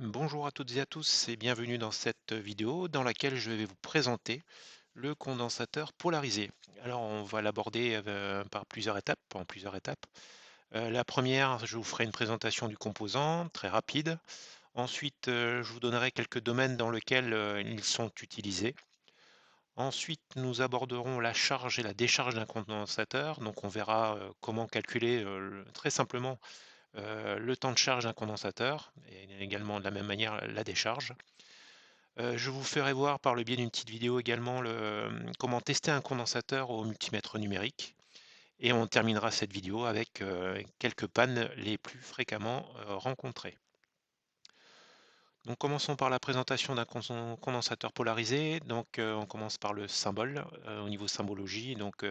Bonjour à toutes et à tous et bienvenue dans cette vidéo dans laquelle je vais vous présenter le condensateur polarisé. Alors on va l'aborder par plusieurs étapes, en plusieurs étapes. La première, je vous ferai une présentation du composant très rapide. Ensuite, je vous donnerai quelques domaines dans lesquels ils sont utilisés. Ensuite, nous aborderons la charge et la décharge d'un condensateur. Donc on verra comment calculer très simplement le temps de charge d'un condensateur et également de la même manière la décharge. Je vous ferai voir par le biais d'une petite vidéo également comment tester un condensateur au multimètre numérique et on terminera cette vidéo avec, quelques pannes les plus fréquemment, rencontrées. Donc commençons par la présentation d'un condensateur polarisé. Donc, on commence par le symbole, au niveau symbologie. Donc,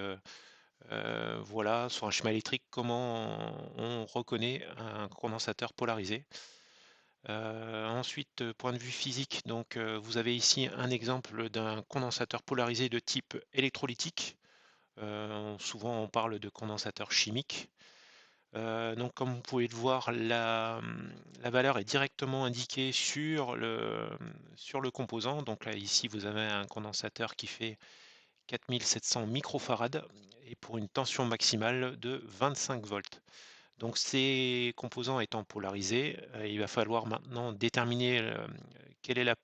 voilà, sur un schéma électrique, comment on reconnaît un condensateur polarisé. Ensuite, point de vue physique, donc vous avez ici un exemple d'un condensateur polarisé de type électrolytique. Souvent on parle de condensateur chimique. Donc comme vous pouvez le voir, la valeur est directement indiquée sur le composant. Donc là, ici, vous avez un condensateur qui fait 4700 microfarads et pour une tension maximale de 25 volts. Donc ces composants étant polarisés, il va falloir maintenant déterminer, quelle est la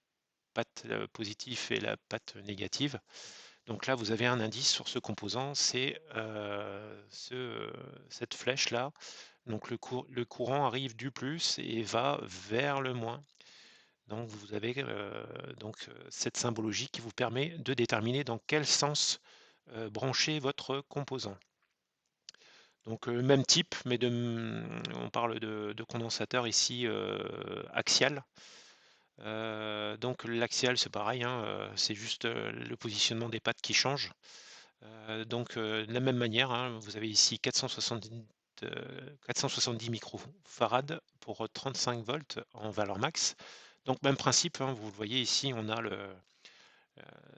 patte, positive et la patte négative. Donc là, vous avez un indice sur ce composant, c'est, cette flèche-là. Donc le courant arrive du plus et va vers le moins. Donc vous avez, cette symbologie qui vous permet de déterminer dans quel sens, brancher votre composant. Donc, même type, mais on parle de condensateur ici, axial. Donc l'axial, c'est pareil, hein, c'est juste, le positionnement des pattes qui change. De la même manière, hein, vous avez ici 470 microfarads pour 35 volts en valeur max. Donc même principe, hein, vous le voyez ici, on a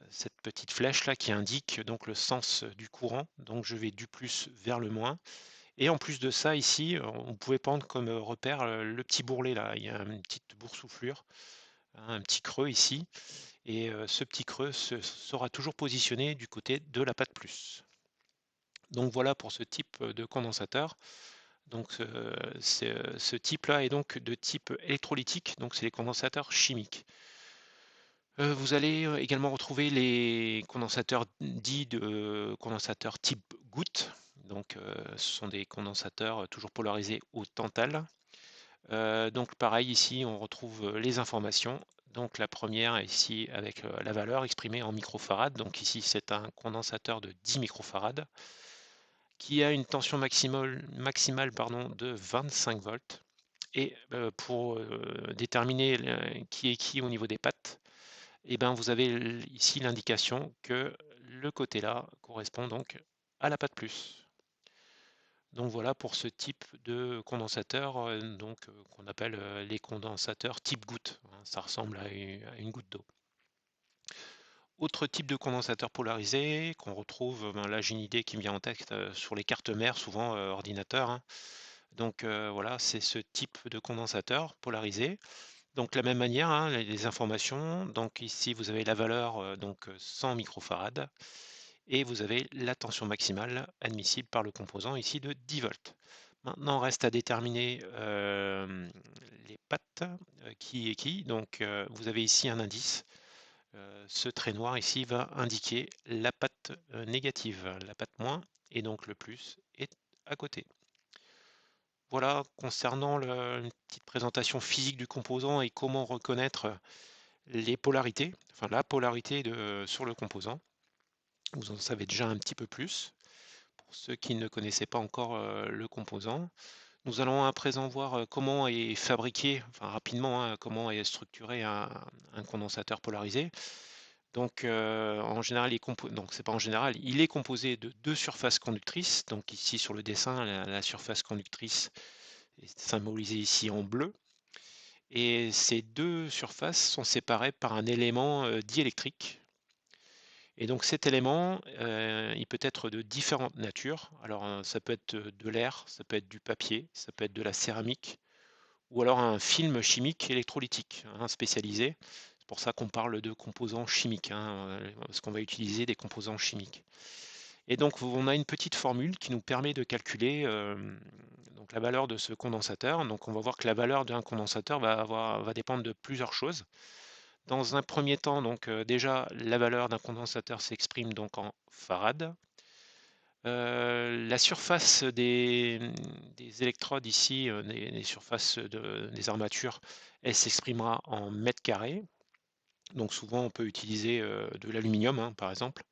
cette petite flèche là qui indique donc le sens du courant. Donc je vais du plus vers le moins. Et en plus de ça, ici, on pouvait prendre comme, repère, le petit bourrelet là. Il y a une petite boursouflure, hein, un petit creux ici et ce petit creux sera toujours positionné du côté de la patte plus. Donc voilà pour ce type, de condensateur. Donc ce type-là est donc de type électrolytique, donc c'est les condensateurs chimiques. Vous allez, également retrouver les condensateurs dits de condensateurs type goutte. Donc ce sont des condensateurs, toujours polarisés au tantale. Donc pareil ici on retrouve, les informations. Donc la première ici avec, la valeur exprimée en microfarads. Donc ici c'est un condensateur de 10 microfarads qui a une tension maximale pardon, de 25 volts. Et pour déterminer qui est qui au niveau des pattes, et ben vous avez ici l'indication que le côté là correspond donc à la patte plus. Donc voilà pour ce type de condensateur qu'on appelle les condensateurs type goutte, hein. Ça ressemble à une goutte d'eau. Autre type de condensateur polarisé qu'on retrouve, ben là j'ai une idée qui me vient en tête sur les cartes mères, souvent ordinateur, hein. Donc voilà, c'est ce type de condensateur polarisé. Donc de la même manière, hein, les informations, donc ici vous avez la valeur 100 microfarads et vous avez la tension maximale admissible par le composant ici de 10 volts. Maintenant reste à déterminer les pattes, qui est qui. Donc vous avez ici un indice. Ce trait noir ici va indiquer la patte négative, la patte moins, et donc le plus est à côté. Voilà, concernant une petite présentation physique du composant et comment reconnaître les polarités, enfin la polarité sur le composant. Vous en savez déjà un petit peu plus. Pour ceux qui ne connaissaient pas encore le composant, nous allons à présent voir comment est fabriqué, enfin rapidement, hein, comment est structuré un condensateur polarisé. Donc en général, donc c'est pas en général, il est composé de deux surfaces conductrices. Donc ici sur le dessin, la surface conductrice est symbolisée ici en bleu. Et ces deux surfaces sont séparées par un élément diélectrique. Et donc cet élément, il peut être de différentes natures. Alors ça peut être de l'air, ça peut être du papier, ça peut être de la céramique ou alors un film chimique électrolytique, hein, spécialisé. C'est pour ça qu'on parle de composants chimiques, hein, parce qu'on va utiliser des composants chimiques. Et donc on a une petite formule qui nous permet de calculer, donc la valeur de ce condensateur. Donc on va voir que la valeur d'un condensateur va dépendre de plusieurs choses. Dans un premier temps, donc déjà la valeur d'un condensateur s'exprime donc en farad. La surface des électrodes ici, les surfaces des armatures, elle s'exprimera en mètres carrés. Donc souvent on peut utiliser, de l'aluminium, hein, par exemple.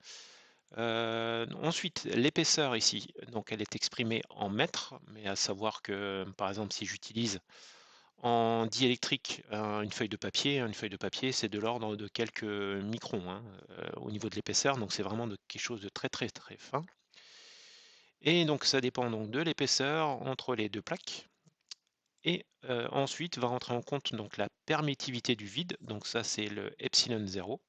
Ensuite, l'épaisseur ici, donc elle est exprimée en mètres, mais à savoir que, par exemple, si j'utilise en diélectrique une feuille de papier, c'est de l'ordre de quelques microns, hein, au niveau de l'épaisseur, donc c'est vraiment de quelque chose de très très très fin. Et donc ça dépend donc de l'épaisseur entre les deux plaques. Et ensuite va rentrer en compte donc la permittivité du vide, donc ça c'est le epsilon 0.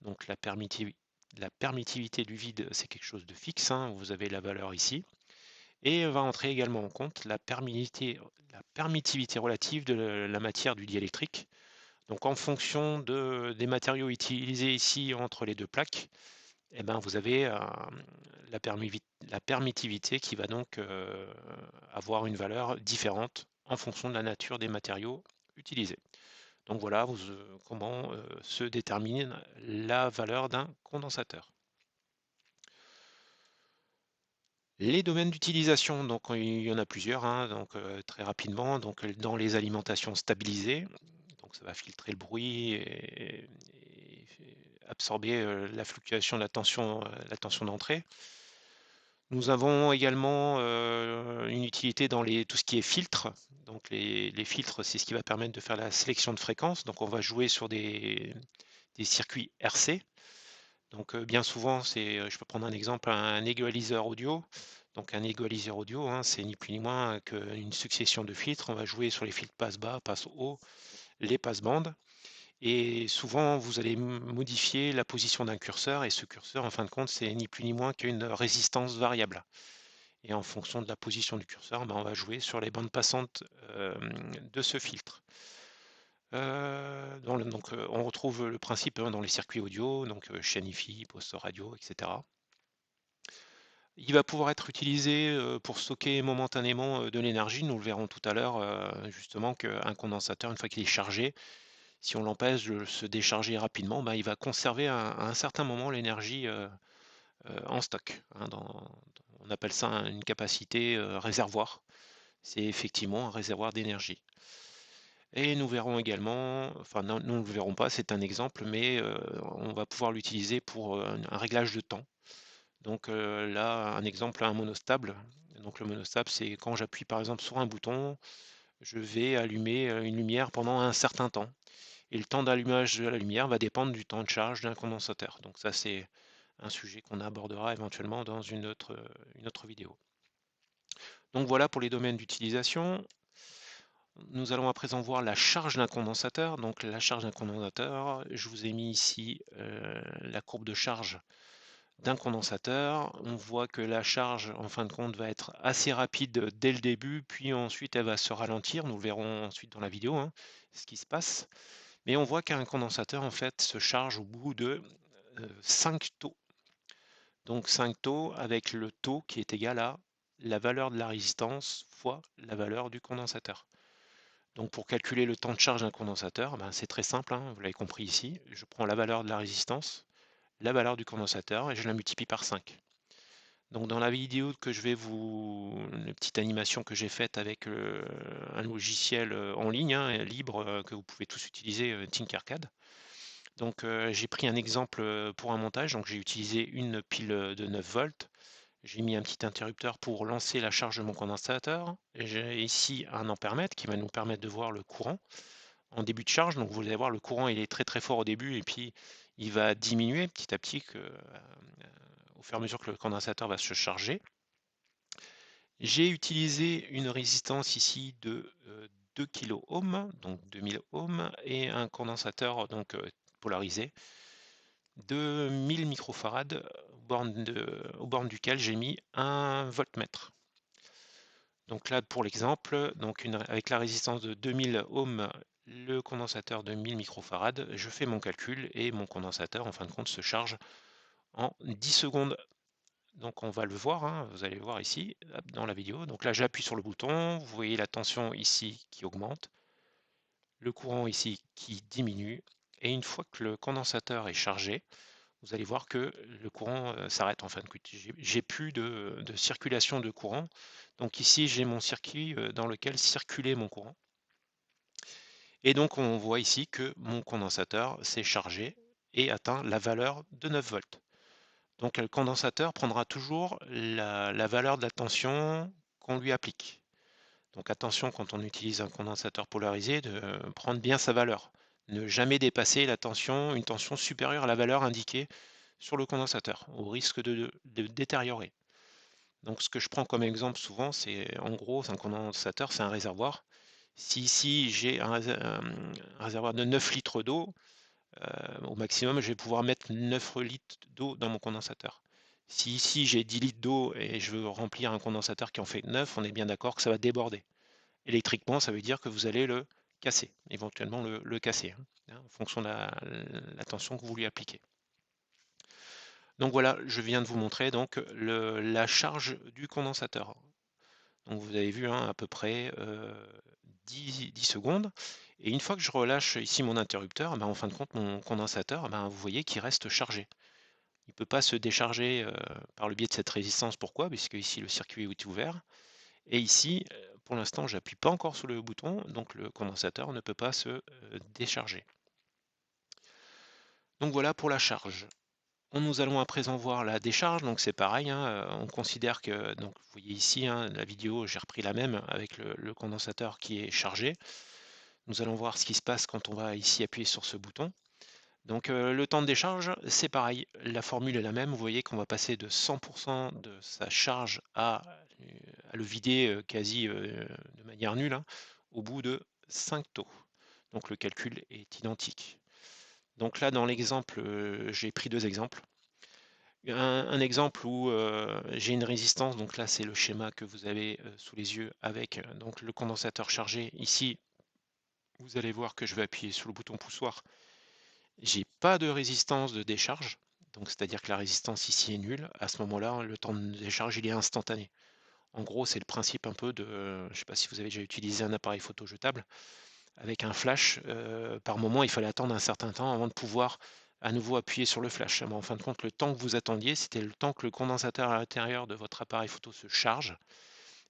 Donc la permittivité du vide, c'est quelque chose de fixe, hein, vous avez la valeur ici. Et va entrer également en compte la permittivité relative de la matière du diélectrique. Donc en fonction des matériaux utilisés ici entre les deux plaques, eh ben, vous avez la permittivité qui va donc avoir une valeur différente en fonction de la nature des matériaux utilisés. Donc voilà comment se détermine la valeur d'un condensateur. Les domaines d'utilisation, donc il y en a plusieurs, hein, donc très rapidement, donc dans les alimentations stabilisées, donc ça va filtrer le bruit et absorber la fluctuation de la tension d'entrée. Nous avons également une utilité dans tout ce qui est filtre. Donc les filtres, c'est ce qui va permettre de faire la sélection de fréquences. Donc on va jouer sur des circuits RC. Donc bien souvent, je peux prendre un exemple, un égaliseur audio. Donc un égaliseur audio, hein, c'est ni plus ni moins qu'une succession de filtres. On va jouer sur les filtres passe-bas, passe-haut, les passe-bandes. Et souvent, vous allez modifier la position d'un curseur. Et ce curseur, en fin de compte, c'est ni plus ni moins qu'une résistance variable. Et en fonction de la position du curseur, ben, on va jouer sur les bandes passantes de ce filtre. On retrouve le principe, hein, dans les circuits audio, donc chaîne hi-fi, poste radio, etc. Il va pouvoir être utilisé pour stocker momentanément de l'énergie. Nous le verrons tout à l'heure, justement, qu'un condensateur, une fois qu'il est chargé, si on l'empêche de se décharger rapidement, ben, il va conserver à un certain moment l'énergie en stock, hein, on appelle ça une capacité réservoir. C'est effectivement un réservoir d'énergie. Et nous verrons également, enfin non, nous ne le verrons pas, c'est un exemple, mais on va pouvoir l'utiliser pour un réglage de temps. Donc là, un exemple, un monostable. Donc le monostable, c'est quand j'appuie par exemple sur un bouton, je vais allumer une lumière pendant un certain temps. Et le temps d'allumage de la lumière va dépendre du temps de charge d'un condensateur. Donc ça, c'est un sujet qu'on abordera éventuellement dans une autre vidéo. Donc voilà pour les domaines d'utilisation. Nous allons à présent voir la charge d'un condensateur. Donc la charge d'un condensateur, je vous ai mis ici la courbe de charge d'un condensateur. On voit que la charge, en fin de compte, va être assez rapide dès le début, puis ensuite elle va se ralentir. Nous le verrons ensuite dans la vidéo, hein, ce qui se passe. Mais on voit qu'un condensateur, en fait, se charge au bout de 5 taux. Donc 5 taux avec le taux qui est égal à la valeur de la résistance fois la valeur du condensateur. Donc pour calculer le temps de charge d'un condensateur, ben c'est très simple, hein, vous l'avez compris ici. Je prends la valeur de la résistance, la valeur du condensateur et je la multiplie par 5. Donc dans la vidéo que je vais une petite animation que j'ai faite avec un logiciel en ligne, hein, libre, que vous pouvez tous utiliser, Tinkercad. Donc j'ai pris un exemple pour un montage, donc j'ai utilisé une pile de 9 volts. J'ai mis un petit interrupteur pour lancer la charge de mon condensateur. J'ai ici un ampèremètre qui va nous permettre de voir le courant en début de charge. Donc vous allez voir, le courant il est très très fort au début et puis il va diminuer petit à petit au fur et à mesure que le condensateur va se charger. J'ai utilisé une résistance ici de 2 kΩ, donc 2000 ohms, et un condensateur donc polarisé de 1000 microfarads, aux bornes duquel j'ai mis un voltmètre. Donc là, pour l'exemple, donc avec la résistance de 2000 ohms, le condensateur de 1000 microfarads, je fais mon calcul et mon condensateur, en fin de compte, se charge en 10 secondes. Donc on va le voir, hein, vous allez le voir ici, hop, dans la vidéo. Donc là, j'appuie sur le bouton, vous voyez la tension ici qui augmente, le courant ici qui diminue, et une fois que le condensateur est chargé, vous allez voir que le courant s'arrête en fin de compte. J'ai plus de circulation de courant. Donc ici, j'ai mon circuit dans lequel circulait mon courant. Et donc on voit ici que mon condensateur s'est chargé et atteint la valeur de 9 volts. Donc le condensateur prendra toujours la valeur de la tension qu'on lui applique. Donc attention quand on utilise un condensateur polarisé de prendre bien sa valeur. Ne jamais dépasser une tension supérieure à la valeur indiquée sur le condensateur, au risque de détériorer. Donc ce que je prends comme exemple souvent, c'est en gros, c'est un condensateur, c'est un réservoir. Si ici j'ai un réservoir de 9 litres d'eau, au maximum, je vais pouvoir mettre 9 litres d'eau dans mon condensateur. Si ici j'ai 10 litres d'eau et je veux remplir un condensateur qui en fait 9, on est bien d'accord que ça va déborder. Électriquement, ça veut dire que vous allez le casser, éventuellement le casser, hein, en fonction de la tension que vous lui appliquez. Donc voilà, je viens de vous montrer donc la charge du condensateur. Donc vous avez vu hein, à peu près 10 secondes. Et une fois que je relâche ici mon interrupteur, ben, en fin de compte, mon condensateur, ben, vous voyez qu'il reste chargé. Il ne peut pas se décharger par le biais de cette résistance. Pourquoi? Puisque ici le circuit est ouvert. Et ici, pour l'instant, j'appuie pas encore sur le bouton, donc le condensateur ne peut pas se décharger. Donc voilà pour la charge. Nous allons à présent voir la décharge, donc c'est pareil, hein, on considère que, donc vous voyez ici, hein, la vidéo, j'ai repris la même avec le condensateur qui est chargé. Nous allons voir ce qui se passe quand on va ici appuyer sur ce bouton. Donc le temps de décharge, c'est pareil, la formule est la même, vous voyez qu'on va passer de 100% de sa charge à le vider quasi de manière nulle, hein, au bout de 5 taux. Donc le calcul est identique. Donc là, dans l'exemple, j'ai pris deux exemples. Un exemple où j'ai une résistance, donc là c'est le schéma que vous avez sous les yeux avec donc le condensateur chargé. Ici, vous allez voir que je vais appuyer sur le bouton poussoir. J'ai pas de résistance de décharge, donc c'est-à-dire que la résistance ici est nulle. À ce moment-là, le temps de décharge il est instantané. En gros, c'est le principe un peu de, je ne sais pas si vous avez déjà utilisé un appareil photo jetable, avec un flash, par moment, il fallait attendre un certain temps avant de pouvoir à nouveau appuyer sur le flash. Mais en fin de compte, le temps que vous attendiez, c'était le temps que le condensateur à l'intérieur de votre appareil photo se charge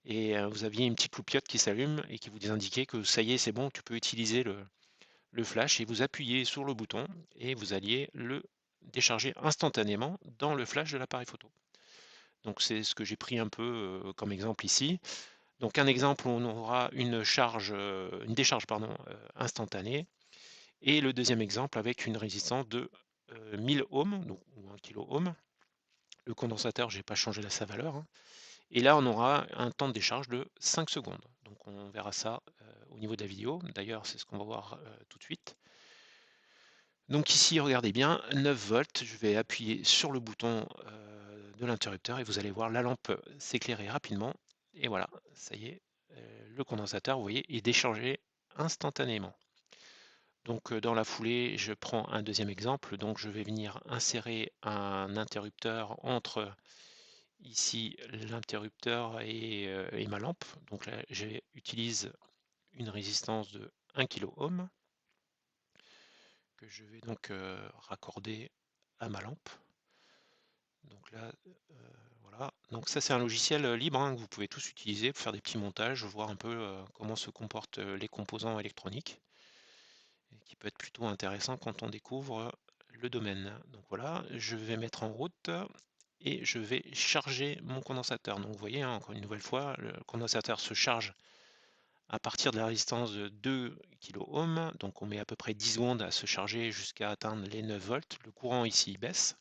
et vous aviez une petite loupiote qui s'allume et qui vous indiquait que ça y est, c'est bon, tu peux utiliser le flash et vous appuyez sur le bouton et vous alliez le décharger instantanément dans le flash de l'appareil photo. Donc c'est ce que j'ai pris un peu comme exemple ici. Donc un exemple où on aura une décharge pardon, instantanée. Et le deuxième exemple avec une résistance de 1000 ohms, donc, ou 1 kilo-ohm. Le condensateur, je n'ai pas changé sa valeur, hein. Et là, on aura un temps de décharge de 5 secondes. Donc on verra ça au niveau de la vidéo. D'ailleurs, c'est ce qu'on va voir tout de suite. Donc ici, regardez bien, 9 volts. Je vais appuyer sur le bouton de l'interrupteur et vous allez voir la lampe s'éclairer rapidement. Et voilà, ça y est, le condensateur, vous voyez, est déchargé instantanément. Donc dans la foulée, je prends un deuxième exemple. Donc je vais venir insérer un interrupteur entre ici l'interrupteur et ma lampe. Donc là, j'utilise une résistance de 1 kilo-ohm que je vais donc raccorder à ma lampe. Donc là, voilà. Donc ça, c'est un logiciel libre hein, que vous pouvez tous utiliser pour faire des petits montages, voir un peu comment se comportent les composants électroniques, et qui peut être plutôt intéressant quand on découvre le domaine. Donc voilà, je vais mettre en route et je vais charger mon condensateur. Donc vous voyez, hein, encore une nouvelle fois, le condensateur se charge à partir de la résistance de 2 kΩ. Donc on met à peu près 10 secondes à se charger jusqu'à atteindre les 9 volts. Le courant ici baisse.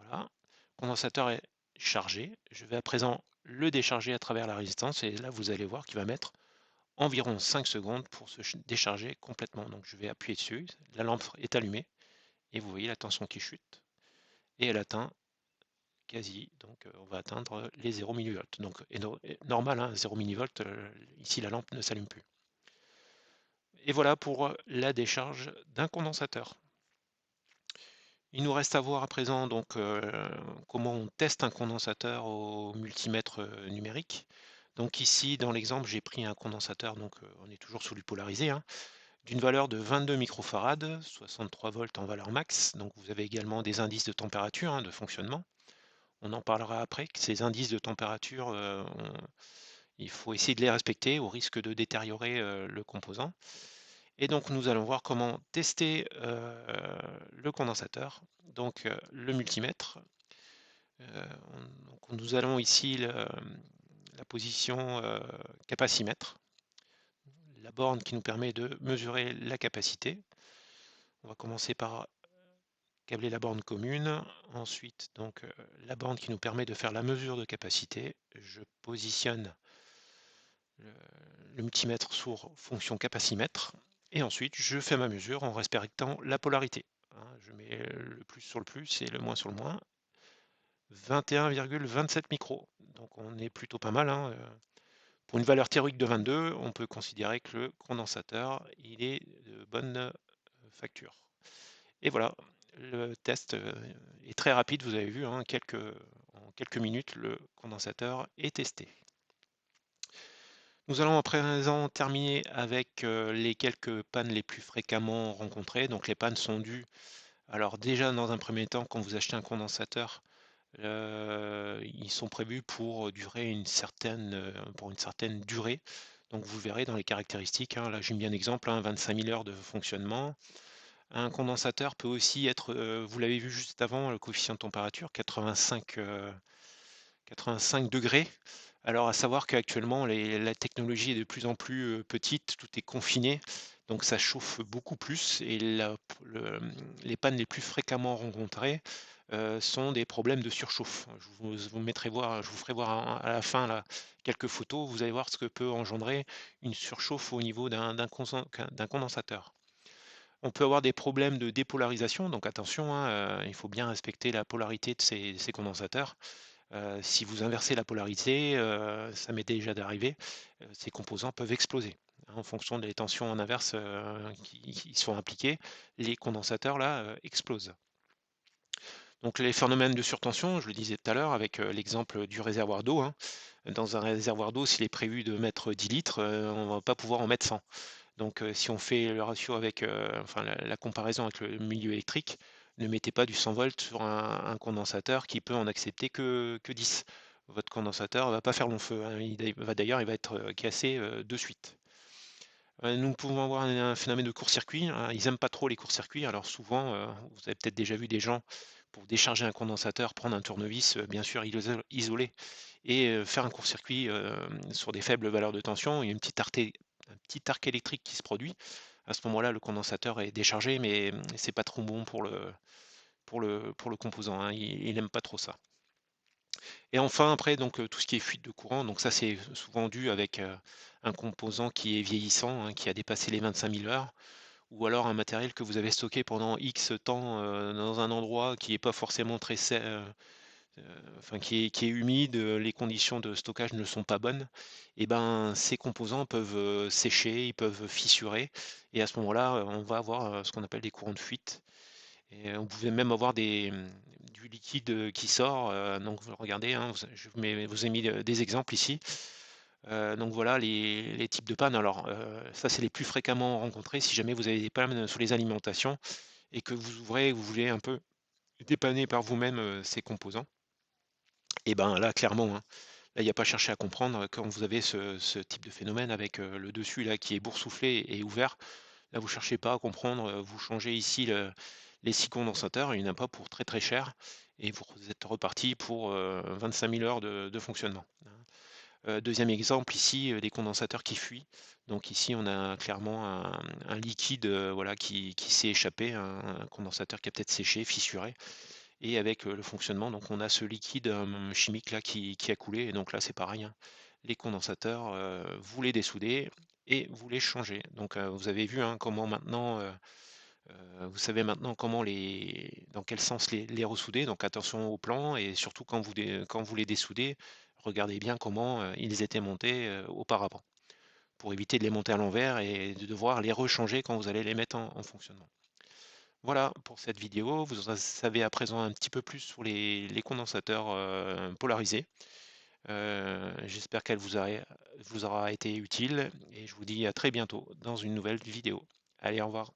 Voilà, le condensateur est chargé. Je vais à présent le décharger à travers la résistance et là vous allez voir qu'il va mettre environ 5 secondes pour se décharger complètement. Donc je vais appuyer dessus, la lampe est allumée et vous voyez la tension qui chute et elle atteint quasi, donc on va atteindre les 0 millivolts. Donc normal, hein, 0 millivolts, ici la lampe ne s'allume plus. Et voilà pour la décharge d'un condensateur. Il nous reste à voir à présent donc comment on teste un condensateur au multimètre numérique. Donc ici, dans l'exemple, j'ai pris un condensateur, donc on est toujours sous du polarisé, hein, d'une valeur de 22 microfarad, 63 volts en valeur max. Donc vous avez également des indices de température, hein, de fonctionnement. On en parlera après, que ces indices de température, il faut essayer de les respecter au risque de détériorer le composant. Et donc nous allons voir comment tester le condensateur, donc le multimètre. Donc nous allons ici la position capacimètre, la borne qui nous permet de mesurer la capacité. On va commencer par câbler la borne commune, ensuite donc la borne qui nous permet de faire la mesure de capacité. Je positionne le, le multimètre sur fonction capacimètre et ensuite je fais ma mesure en respectant la polarité. Hein, je mets le plus sur le plus et le moins sur le moins. 21,27 micros. Donc on est plutôt pas mal, hein. Pour une valeur théorique de 22, on peut considérer que le condensateur il est de bonne facture. Et voilà, le test est très rapide, vous avez vu, hein, en quelques minutes, le condensateur est testé. Nous allons à présent terminer avec les quelques pannes les plus fréquemment rencontrées. Donc les pannes sont dues, alors déjà dans un premier temps, quand vous achetez un condensateur, ils sont prévus pour durer pour une certaine durée. Donc vous verrez dans les caractéristiques, hein, là j'ai mis un exemple, hein, 25 000 heures de fonctionnement. Un condensateur peut aussi être, vous l'avez vu juste avant, le coefficient de température, 85 degrés. Alors à savoir qu'actuellement la technologie est de plus en plus petite, tout est confiné, donc ça chauffe beaucoup plus et les pannes les plus fréquemment rencontrées sont des problèmes de surchauffe. Je vous ferai voir à la fin là, quelques photos, vous allez voir ce que peut engendrer une surchauffe au niveau d'un condensateur. On peut avoir des problèmes de dépolarisation, donc attention, hein, il faut bien respecter la polarité de ces condensateurs. Si vous inversez la polarité, ça m'est déjà arrivé, ces composants peuvent exploser, hein, en fonction des tensions en inverse, qui sont appliquées. Les condensateurs là, explosent. Donc les phénomènes de surtension, je le disais tout à l'heure avec, l'exemple du réservoir d'eau, hein. Dans un réservoir d'eau, s'il est prévu de mettre 10 litres, on va pas pouvoir en mettre 100. Donc si on fait le ratio avec, enfin la comparaison avec le milieu électrique, ne mettez pas du 100 volts sur un condensateur qui peut en accepter que 10. Votre condensateur ne va pas faire long feu, hein, il va être, cassé, de suite. Nous pouvons avoir un phénomène de court-circuit, hein. Ils aiment pas trop les courts-circuits, alors souvent, vous avez peut-être déjà vu des gens, pour décharger un condensateur, prendre un tournevis, bien sûr isolé et faire un court-circuit, sur des faibles valeurs de tension. Il y a un petit arc électrique qui se produit. À ce moment-là, le condensateur est déchargé, mais c'est pas trop bon pour le composant, hein. Il n'aime pas trop ça. Et enfin, après, donc, tout ce qui est fuite de courant, donc ça, c'est souvent dû avec, un composant qui est vieillissant, hein, qui a dépassé les 25 000 heures, ou alors un matériel que vous avez stocké pendant X temps, dans un endroit qui est pas forcément très enfin qui est humide, les conditions de stockage ne sont pas bonnes. Et ben, ces composants peuvent, sécher, ils peuvent fissurer et à ce moment-là, on va avoir, ce qu'on appelle des courants de fuite. Et on pouvait même avoir du liquide, qui sort, donc vous regardez, hein, vous ai mis, des exemples ici. Donc voilà les types de pannes. Alors, ça c'est les plus fréquemment rencontrés si jamais vous avez des pannes sur les alimentations et que vous ouvrez, vous voulez un peu dépanner par vous-même, ces composants. Et ben là clairement, hein, là il n'y a pas à chercher à comprendre, quand vous avez ce type de phénomène avec, le dessus là qui est boursouflé et ouvert. Là, vous cherchez pas à comprendre, vous changez ici les 6 condensateurs, il y en a pas pour très, très cher et vous êtes reparti pour, 25 000 heures de fonctionnement, hein. 2e exemple ici, des condensateurs qui fuient. Donc ici, on a clairement un liquide, voilà qui s'est échappé, un condensateur qui a peut-être séché, fissuré et avec, le fonctionnement, donc on a ce liquide, chimique là qui a coulé et donc là, c'est pareil, hein. Les condensateurs, vous les dessoudez et vous les changez. Donc, vous avez vu, hein, comment maintenant, Vous savez maintenant dans quel sens les ressouder, donc attention aux plans et surtout quand vous les dessoudez, regardez bien comment, ils étaient montés, auparavant, pour éviter de les monter à l'envers et de devoir les rechanger quand vous allez les mettre en fonctionnement. Voilà pour cette vidéo, vous en savez à présent un petit peu plus sur les condensateurs, polarisés. J'espère qu'elle vous aura été utile et je vous dis à très bientôt dans une nouvelle vidéo. Allez, au revoir.